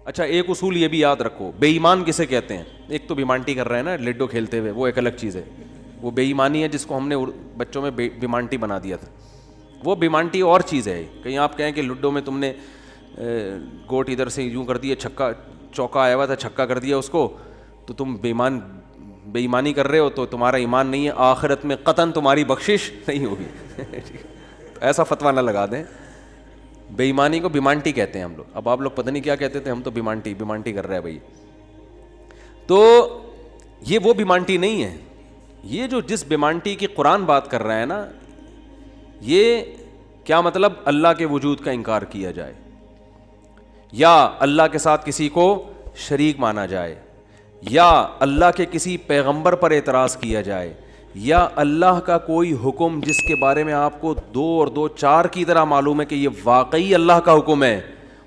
اچھا ایک اصول یہ بھی یاد رکھو, بے ایمان کسے کہتے ہیں؟ ایک تو بیمانٹی کر رہے ہیں نا لڈو کھیلتے ہوئے, وہ ایک الگ چیز ہے, وہ بے ایمانی ہے جس کو ہم نے بچوں میں بیمانٹی بنا دیا تھا. وہ بیمانٹی اور چیز ہے. کہیں آپ کہیں کہ لڈو میں تم نے گوٹ ادھر سے یوں کر دیا, چھکا چوکا آیا ہوا تھا چھکا کر دیا اس کو, تو تم بے ایمانی کر رہے ہو, تو تمہارا ایمان نہیں ہے, آخرت میں قطعاً تمہاری بخشش نہیں ہوگی. ایسا فتویٰ نہ لگا دیں. بے ایمانی کو بیمانٹی کہتے ہیں ہم لوگ. اب آپ لوگ پتہ نہیں کیا کہتے تھے, ہم تو بیمانٹی کر رہے ہیں بھائی. تو یہ وہ بیمانٹی نہیں ہے. یہ جو جس بیمانٹی کی قرآن بات کر رہا ہے نا, یہ کیا مطلب؟ اللہ کے وجود کا انکار کیا جائے, یا اللہ کے ساتھ کسی کو شریک مانا جائے, یا اللہ کے کسی پیغمبر پر اعتراض کیا جائے, یا اللہ کا کوئی حکم جس کے بارے میں آپ کو 2 اور 2 4 کی طرح معلوم ہے کہ یہ واقعی اللہ کا حکم ہے,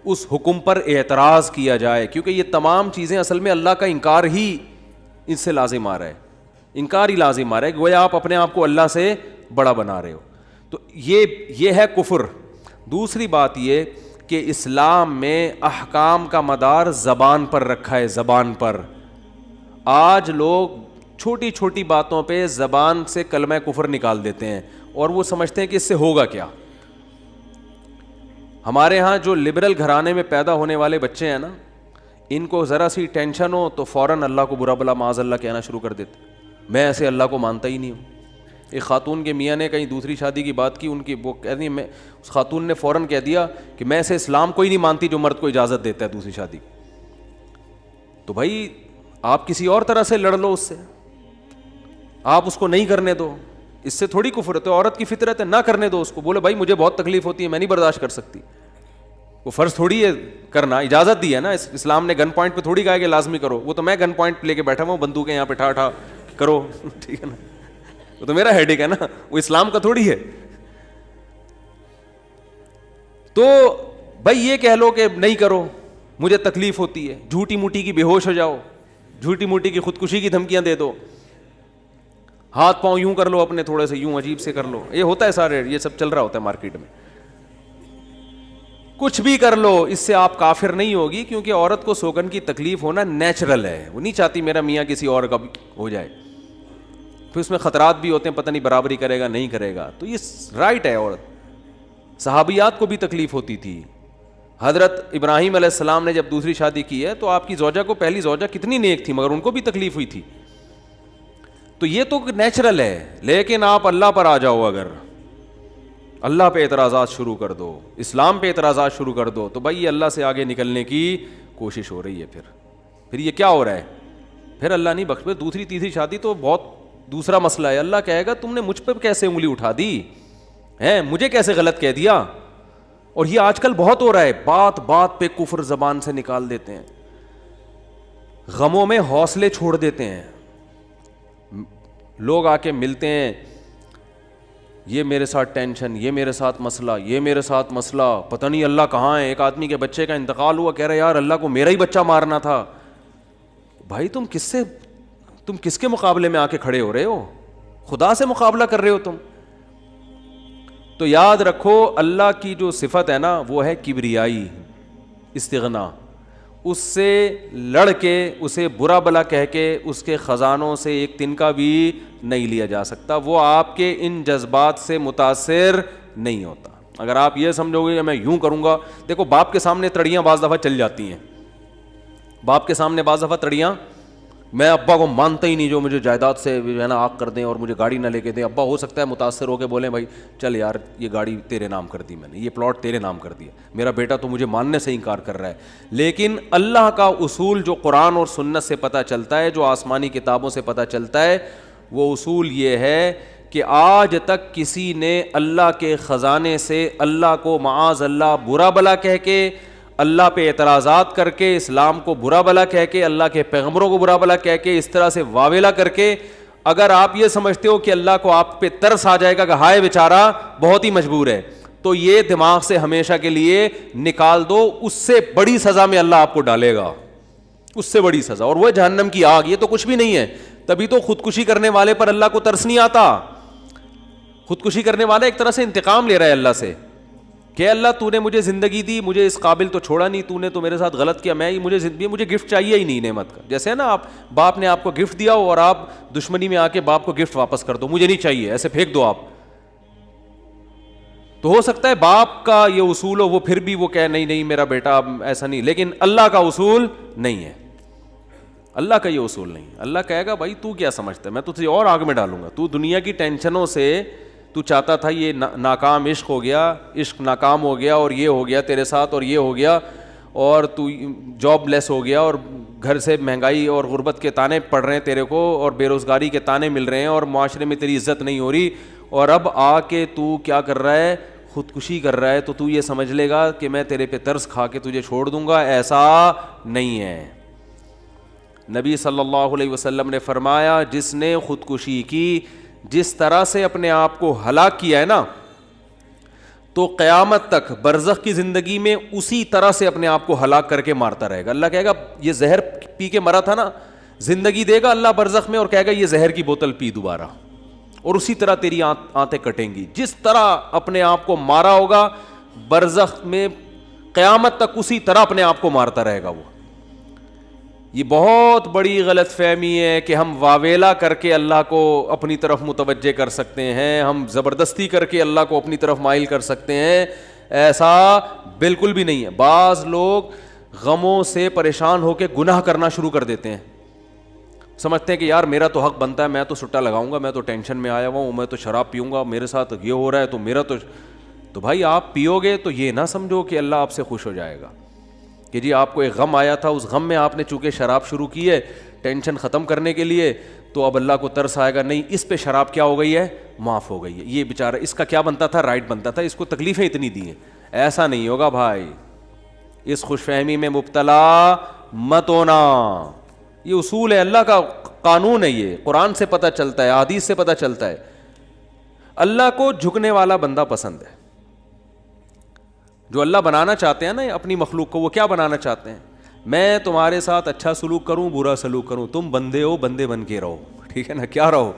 اس حکم پر اعتراض کیا جائے. کیونکہ یہ تمام چیزیں اصل میں اللہ کا انکار ہی اس سے لازم آ رہا ہے, انکار ہی لازم آ رہا ہے, گویا آپ اپنے آپ کو اللہ سے بڑا بنا رہے ہو. تو یہ ہے کفر. دوسری بات یہ کہ اسلام میں احکام کا مدار زبان پر رکھا ہے, زبان پر. آج لوگ چھوٹی چھوٹی باتوں پہ زبان سے کلمہ کفر نکال دیتے ہیں اور وہ سمجھتے ہیں کہ اس سے ہوگا کیا. ہمارے ہاں جو لبرل گھرانے میں پیدا ہونے والے بچے ہیں نا, ان کو ذرا سی ٹینشن ہو تو فوراً اللہ کو برا بلا معاذ اللہ کہنا شروع کر دیتے. میں ایسے اللہ کو مانتا ہی نہیں ہوں. ایک خاتون کے میاں نے کہیں دوسری شادی کی بات کی, ان کی وہ کہہ دی, میں اس خاتون نے فوراً کہہ دیا کہ میں ایسے اسلام کو ہی نہیں مانتی جو مرد کو اجازت دیتا ہے دوسری شادی. تو بھائی آپ کسی اور طرح سے لڑ لو اس سے, آپ اس کو نہیں کرنے دو, اس سے تھوڑی کفر ہے. تو عورت کی فطرت ہے, نہ کرنے دو اس کو. بولے بھائی مجھے بہت تکلیف ہوتی ہے, میں نہیں برداشت کر سکتی. وہ فرض تھوڑی ہے کرنا, اجازت دی ہے نا اسلام نے. گن پوائنٹ پہ تھوڑی کہا کہ لازمی کرو. وہ تو میں گن پوائنٹ لے کے بیٹھا ہوں, بندوقیں یہاں پہ ٹھا کرو, ٹھیک ہے نا, وہ تو میرا ہیڈیک ہے نا, وہ اسلام کا تھوڑی ہے. تو بھائی یہ کہہ لو کہ نہیں کرو, مجھے تکلیف ہوتی ہے, جھوٹی موٹی کی بے ہوش ہو جاؤ, جھوٹی موٹی کی خودکشی کی دھمکیاں دے دو, ہاتھ پاؤں یوں کر لو اپنے تھوڑے سے, یوں عجیب سے کر لو. یہ ہوتا ہے سارے, یہ سب چل رہا ہوتا ہے مارکیٹ میں. کچھ بھی کر لو, اس سے آپ کافر نہیں ہوگی, کیونکہ عورت کو سوگن کی تکلیف ہونا نیچرل ہے. وہ نہیں چاہتی میرا میاں کسی اور کا ہو جائے. پھر اس میں خطرات بھی ہوتے ہیں, پتہ نہیں برابری کرے گا نہیں کرے گا. تو یہ رائٹ ہے. عورت, صحابیات کو بھی تکلیف ہوتی تھی. حضرت ابراہیم علیہ السلام نے جب دوسری شادی کی ہے تو آپ کی زوجہ کو, پہلی زوجہ کتنی نیک تھی, مگر ان کو بھی تکلیف ہوئی تھی. تو یہ تو نیچرل ہے. لیکن آپ اللہ پر آ جاؤ, اگر اللہ پہ اعتراضات شروع کر دو, اسلام پہ اعتراضات شروع کر دو, تو بھائی یہ اللہ سے آگے نکلنے کی کوشش ہو رہی ہے. پھر یہ کیا ہو رہا ہے, پھر اللہ نہیں بخش. دوسری تیسری شادی تو بہت دوسرا مسئلہ ہے. اللہ کہے گا تم نے مجھ پہ کیسے انگلی اٹھا دی ہے, مجھے کیسے غلط کہہ دیا. اور یہ آج کل بہت ہو رہا ہے, بات بات پہ کفر زبان سے نکال دیتے ہیں, غموں میں حوصلے چھوڑ دیتے ہیں. لوگ آ کے ملتے ہیں, یہ میرے ساتھ ٹینشن, یہ میرے ساتھ مسئلہ, یہ میرے ساتھ مسئلہ, پتہ نہیں اللہ کہاں ہے. ایک آدمی کے بچے کا انتقال ہوا, کہہ رہے یار اللہ کو میرا ہی بچہ مارنا تھا. بھائی تم کس کے مقابلے میں آ کے کھڑے ہو رہے ہو؟ خدا سے مقابلہ کر رہے ہو تم. تو یاد رکھو اللہ کی جو صفت ہے نا وہ ہے کبریائی, استغنا. اس سے لڑ کے, اسے برا بلا کہہ کے, اس کے خزانوں سے ایک تنکا بھی نہیں لیا جا سکتا. وہ آپ کے ان جذبات سے متاثر نہیں ہوتا. اگر آپ یہ سمجھو گے کہ میں یوں کروں گا, دیکھو باپ کے سامنے تڑیاں بعض دفعہ چل جاتی ہیں. باپ کے سامنے بعض دفعہ تڑیاں, میں ابا کو مانتا ہی نہیں جو مجھے جائیداد سے ہے نا آگ کر دیں اور مجھے گاڑی نہ لے کے دیں. ابا ہو سکتا ہے متاثر ہو کے بولیں بھائی چل یار یہ گاڑی تیرے نام کر دی میں نے, یہ پلاٹ تیرے نام کر دیا, میرا بیٹا تو مجھے ماننے سے انکار کر رہا ہے. لیکن اللہ کا اصول جو قرآن اور سنت سے پتہ چلتا ہے, جو آسمانی کتابوں سے پتہ چلتا ہے, وہ اصول یہ ہے کہ آج تک کسی نے اللہ کے خزانے سے اللہ کو معاذ اللہ برا بلا کہہ کے, اللہ پہ اعتراضات کر کے, اسلام کو برا بلا کہہ کے, اللہ کے پیغمبروں کو برا بلا کہہ کے, اس طرح سے واویلا کر کے, اگر آپ یہ سمجھتے ہو کہ اللہ کو آپ پہ ترس آ جائے گا کہ ہائے بیچارہ بہت ہی مجبور ہے, تو یہ دماغ سے ہمیشہ کے لیے نکال دو. اس سے بڑی سزا میں اللہ آپ کو ڈالے گا, اس سے بڑی سزا, اور وہ جہنم کی آگ. یہ تو کچھ بھی نہیں ہے. تبھی تو خودکشی کرنے والے پر اللہ کو ترس نہیں آتا. خودکشی کرنے والا ایک طرح سے انتقام لے رہا ہے اللہ سے. کہ اللہ تو نے مجھے زندگی دی, مجھے اس قابل تو چھوڑا نہیں, تو نے تو میرے ساتھ غلط کیا, مجھے گفٹ چاہیے ہی نہیں نعمت کا. جیسے ہے نا آپ باپ نے آپ کو گفٹ دیا ہو اور آپ دشمنی میں آ کے باپ کو گفٹ واپس کر دو, مجھے نہیں چاہیے, ایسے پھینک دو آپ. تو ہو سکتا ہے باپ کا یہ اصول ہو, وہ پھر بھی وہ کہے نہیں نہیں میرا بیٹا ایسا نہیں, لیکن اللہ کا اصول نہیں ہے, اللہ کا یہ اصول نہیں. اللہ کہے گا بھائی تو کیا سمجھتا ہے, میں تجھے اور آگ میں ڈالوں گا. تو دنیا کی ٹینشنوں سے تو چاہتا تھا یہ ناکام عشق ہو گیا, عشق ناکام ہو گیا, اور یہ ہو گیا تیرے ساتھ, اور یہ ہو گیا, اور تو جاب لیس ہو گیا, اور گھر سے مہنگائی اور غربت کے تانے پڑ رہے ہیں تیرے کو, اور بے روزگاری کے تانے مل رہے ہیں, اور معاشرے میں تیری عزت نہیں ہو رہی, اور اب آ کے تو کیا کر رہا ہے, خودکشی کر رہا ہے. تو یہ سمجھ لے گا کہ میں تیرے پہ ترس کھا کے تجھے چھوڑ دوں گا. ایسا نہیں ہے. نبی صلی اللہ علیہ وسلم نے فرمایا جس نے خودکشی کی, جس طرح سے اپنے آپ کو ہلاک کیا ہے نا, تو قیامت تک برزخ کی زندگی میں اسی طرح سے اپنے آپ کو ہلاک کر کے مارتا رہے گا. اللہ کہے گا یہ زہر پی کے مرا تھا نا, زندگی دے گا اللہ برزخ میں, اور کہے گا یہ زہر کی بوتل پی دوبارہ, اور اسی طرح تیری آنتیں کٹیں گی. جس طرح اپنے آپ کو مارا ہوگا برزخ میں, قیامت تک اسی طرح اپنے آپ کو مارتا رہے گا وہ. یہ بہت بڑی غلط فہمی ہے کہ ہم واویلا کر کے اللہ کو اپنی طرف متوجہ کر سکتے ہیں, ہم زبردستی کر کے اللہ کو اپنی طرف مائل کر سکتے ہیں. ایسا بالکل بھی نہیں ہے. بعض لوگ غموں سے پریشان ہو کے گناہ کرنا شروع کر دیتے ہیں, سمجھتے ہیں کہ یار میرا تو حق بنتا ہے, میں تو سٹا لگاؤں گا, میں تو ٹینشن میں آیا ہوا ہوں, میں تو شراب پیوں گا, میرے ساتھ یہ ہو رہا ہے تو میرا تو بھائی آپ پیو گے تو یہ نہ سمجھو کہ اللہ آپ سے خوش ہو جائے گا کہ جی آپ کو ایک غم آیا تھا, اس غم میں آپ نے چونکہ شراب شروع کی ہے ٹینشن ختم کرنے کے لیے, تو اب اللہ کو ترس آئے گا, نہیں اس پہ شراب کیا ہو گئی ہے, معاف ہو گئی ہے, یہ بیچارہ اس کا کیا بنتا تھا, رائٹ بنتا تھا, اس کو تکلیفیں اتنی دی ہیں. ایسا نہیں ہوگا بھائی, اس خوش فہمی میں مبتلا مت ہونا. یہ اصول ہے, اللہ کا قانون ہے, یہ قرآن سے پتہ چلتا ہے, حدیث سے پتہ چلتا ہے. اللہ کو جھکنے والا بندہ پسند ہے. جو اللہ بنانا چاہتے ہیں نا اپنی مخلوق کو, وہ کیا بنانا چاہتے ہیں, میں تمہارے ساتھ اچھا سلوک کروں برا سلوک کروں, تم بندے ہو, بندے بن کے رہو, ٹھیک ہے نا, کیا رہو,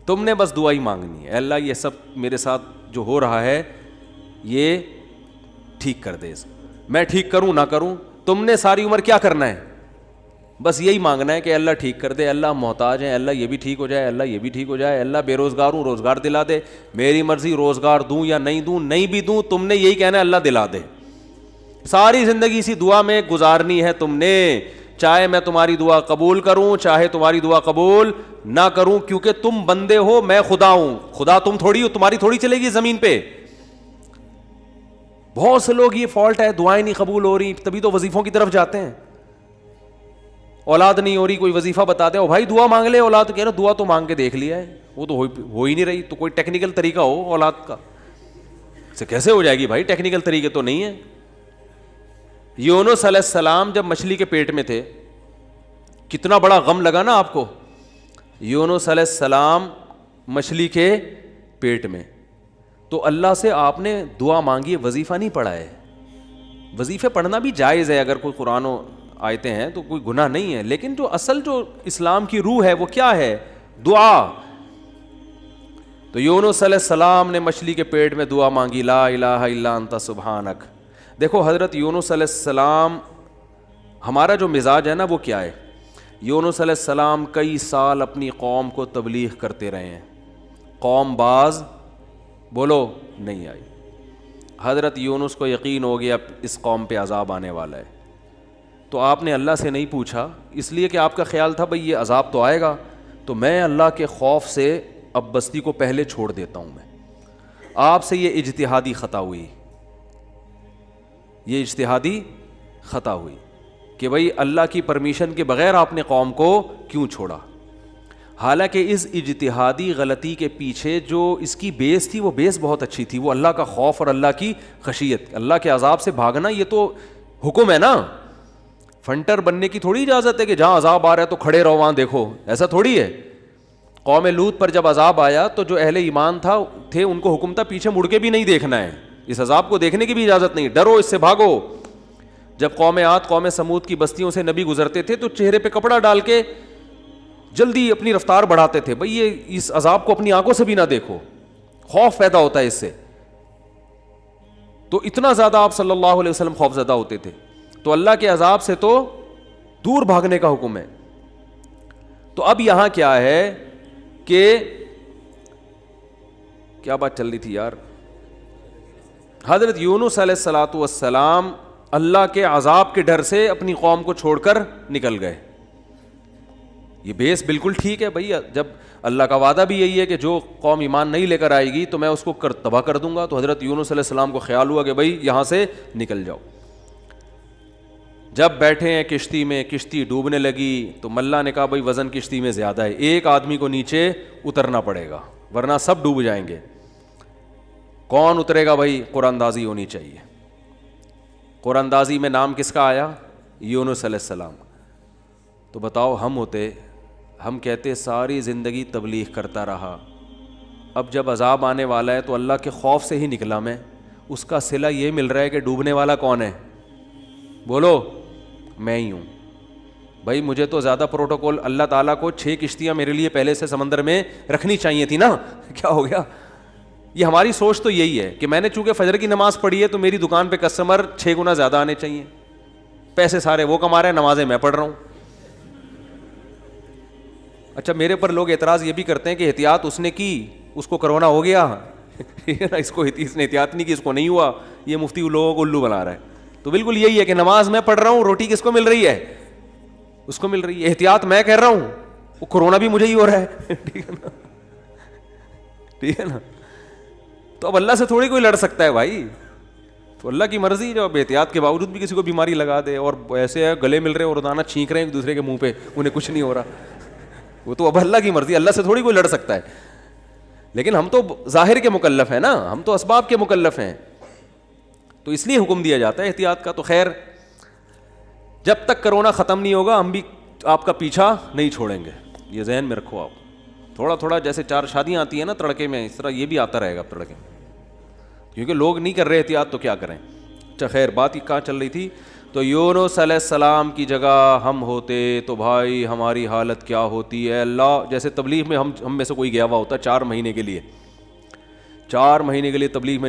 تم نے بس دعا ہی مانگنی ہے, اللہ یہ سب میرے ساتھ جو ہو رہا ہے یہ ٹھیک کر دے, میں ٹھیک کروں نہ کروں, تم نے ساری عمر کیا کرنا ہے, بس یہی مانگنا ہے کہ اللہ ٹھیک کر دے, اللہ محتاج ہیں, اللہ یہ بھی ٹھیک ہو جائے, اللہ یہ بھی ٹھیک ہو جائے, اللہ بے روزگار ہوں روزگار دلا دے, میری مرضی روزگار دوں یا نہیں دوں, نہیں بھی دوں تم نے یہی کہنا ہے اللہ دلا دے. ساری زندگی اسی دعا میں گزارنی ہے تم نے, چاہے میں تمہاری دعا قبول کروں چاہے تمہاری دعا قبول نہ کروں, کیونکہ تم بندے ہو, میں خدا ہوں, خدا تم تھوڑی ہو, تمہاری تھوڑی چلے گی زمین پہ. بہت سے لوگ یہ فالٹ ہے, دعائیں نہیں قبول ہو رہی, تبھی تو وظیفوں کی طرف جاتے ہیں. اولاد نہیں ہو رہی, کوئی وظیفہ بتا دے, بھائی دعا مانگ لے, اولاد کہہ رہے دعا تو مانگ کے دیکھ لیا ہے, وہ تو ہو ہی نہیں رہی, تو کوئی ٹیکنیکل طریقہ ہو اولاد کا, سے کیسے ہو جائے گی بھائی, ٹیکنیکل طریقے تو نہیں ہے. یونس علیہ السلام جب مچھلی کے پیٹ میں تھے, کتنا بڑا غم لگا نا آپ کو. یونس علیہ السلام مچھلی کے پیٹ میں, تو اللہ سے آپ نے دعا مانگی, وظیفہ نہیں پڑھا ہے. وظیفے پڑھنا بھی جائز ہے, اگر کوئی قرآن و آیتیں ہیں تو کوئی گناہ نہیں ہے, لیکن جو اصل جو اسلام کی روح ہے وہ کیا ہے, دعا. تو یونس علیہ السلام نے مچھلی کے پیٹ میں دعا مانگی, لا الہ الا انت سبحانک. دیکھو حضرت یونس علیہ السلام, ہمارا جو مزاج ہے نا وہ کیا ہے, یونس علیہ السلام کئی سال اپنی قوم کو تبلیغ کرتے رہے ہیں, قوم باز بولو نہیں آئی. حضرت یونس کو یقین ہو گیا اس قوم پہ عذاب آنے والا ہے, تو آپ نے اللہ سے نہیں پوچھا, اس لیے کہ آپ کا خیال تھا بھئی یہ عذاب تو آئے گا, تو میں اللہ کے خوف سے اب بستی کو پہلے چھوڑ دیتا ہوں. میں آپ سے یہ اجتہادی خطا ہوئی, یہ اجتہادی خطا ہوئی کہ بھئی اللہ کی پرمیشن کے بغیر آپ نے قوم کو کیوں چھوڑا. حالانکہ اس اجتہادی غلطی کے پیچھے جو اس کی بیس تھی وہ بیس بہت اچھی تھی, وہ اللہ کا خوف اور اللہ کی خشیت. اللہ کے عذاب سے بھاگنا یہ تو حکم ہے نا, فنٹر بننے کی تھوڑی اجازت ہے کہ جہاں عذاب آ رہا ہے تو کھڑے رہو وہاں دیکھو, ایسا تھوڑی ہے. قوم لوط پر جب عذاب آیا تو جو اہل ایمان تھے ان کو حکم تھا پیچھے مڑ کے بھی نہیں دیکھنا ہے, اس عذاب کو دیکھنے کی بھی اجازت نہیں, ڈرو اس سے بھاگو. جب قوم عاد قوم سمود کی بستیوں سے نبی گزرتے تھے تو چہرے پہ کپڑا ڈال کے جلدی اپنی رفتار بڑھاتے تھے, بھئی یہ اس عذاب کو اپنی آنکھوں سے بھی نہ دیکھو, خوف پیدا ہوتا ہے اس سے. تو اتنا زیادہ آپ صلی اللہ علیہ وسلم خوفزدہ ہوتے تھے. تو اللہ کے عذاب سے تو دور بھاگنے کا حکم ہے. تو اب یہاں کیا ہے کہ کیا بات چل رہی تھی یار؟ حضرت یونس علیہ الصلاۃ والسلام اللہ کے عذاب کے ڈر سے اپنی قوم کو چھوڑ کر نکل گئے. یہ بیس بالکل ٹھیک ہے بھائی, جب اللہ کا وعدہ بھی یہی ہے کہ جو قوم ایمان نہیں لے کر آئے گی تو میں اس کو تباہ کر دوں گا. تو حضرت یونس علیہ السلام کو خیال ہوا کہ بھائی یہاں سے نکل جاؤ. جب بیٹھے ہیں کشتی میں, کشتی ڈوبنے لگی تو ملا نے کہا بھائی وزن کشتی میں زیادہ ہے, ایک آدمی کو نیچے اترنا پڑے گا ورنہ سب ڈوب جائیں گے. کون اترے گا بھائی؟ قرآن اندازی ہونی چاہیے. قرآن اندازی میں نام کس کا آیا؟ یونس علیہ السلام. تو بتاؤ ہم ہوتے, ہم کہتے ساری زندگی تبلیغ کرتا رہا, اب جب عذاب آنے والا ہے تو اللہ کے خوف سے ہی نکلا میں, اس کا صلہ یہ مل رہا ہے کہ ڈوبنے والا کون ہے؟ بولو, میں ہی ہوں. بھائی مجھے تو زیادہ پروٹوکول, اللہ تعالیٰ کو 6 کشتیاں میرے لیے پہلے سے سمندر میں رکھنی چاہیے تھی نا. کیا ہو گیا؟ یہ ہماری سوچ تو یہی ہے کہ میں نے چونکہ فجر کی نماز پڑھی ہے تو میری دکان پہ کسٹمر 6 گنا زیادہ آنے چاہیے. پیسے سارے وہ کما رہے ہیں, نمازیں میں پڑھ رہا ہوں. اچھا میرے پر لوگ اعتراض یہ بھی کرتے ہیں کہ احتیاط اس نے کی, اس کو کرونا ہو گیا. اس نے احتیاط نہیں کی, اس کو نہیں ہوا. یہ مفتی لوگوں کو الو بنا رہا ہے. تو بالکل یہی ہے کہ نماز میں پڑھ رہا ہوں, روٹی کس کو مل رہی ہے؟ اس کو مل رہی ہے. احتیاط میں کر رہا ہوں, وہ کرونا بھی مجھے ہی ہو رہا ہے. ٹھیک ہے نا, ٹھیک ہے نا. تو اب اللہ سے تھوڑی کوئی لڑ سکتا ہے بھائی. تو اللہ کی مرضی, جو اب احتیاط کے باوجود بھی کسی کو بیماری لگا دے, اور ایسے ہے گلے مل رہے ہیں اور روزانہ چھینک رہے ہیں ایک دوسرے کے منہ پہ, انہیں کچھ نہیں ہو رہا. وہ تو اب اللہ کی مرضی, اللہ سے تھوڑی کوئی لڑ سکتا ہے. لیکن ہم تو ظاہر کے مکلف ہیں نا, ہم تو اسباب کے مکلف ہیں, تو اس لیے حکم دیا جاتا ہے احتیاط کا. تو خیر, جب تک کرونا ختم نہیں ہوگا ہم بھی آپ کا پیچھا نہیں چھوڑیں گے, یہ ذہن میں رکھو آپ. تھوڑا تھوڑا جیسے 4 شادیاں آتی ہیں نا تڑکے میں, اس طرح یہ بھی آتا رہے گا تڑکے میں, کیونکہ لوگ نہیں کر رہے احتیاط تو کیا کریں. اچھا خیر, بات ہی کہاں چل رہی تھی؟ تو یونس علیہ السلام کی جگہ ہم ہوتے تو بھائی ہماری حالت کیا ہوتی ہے. اللہ, جیسے تبلیغ میں ہم میں سے کوئی گیا ہوا ہوتا 4 مہینے کے لیے, 4 مہینے کے لیے تبلیغ میں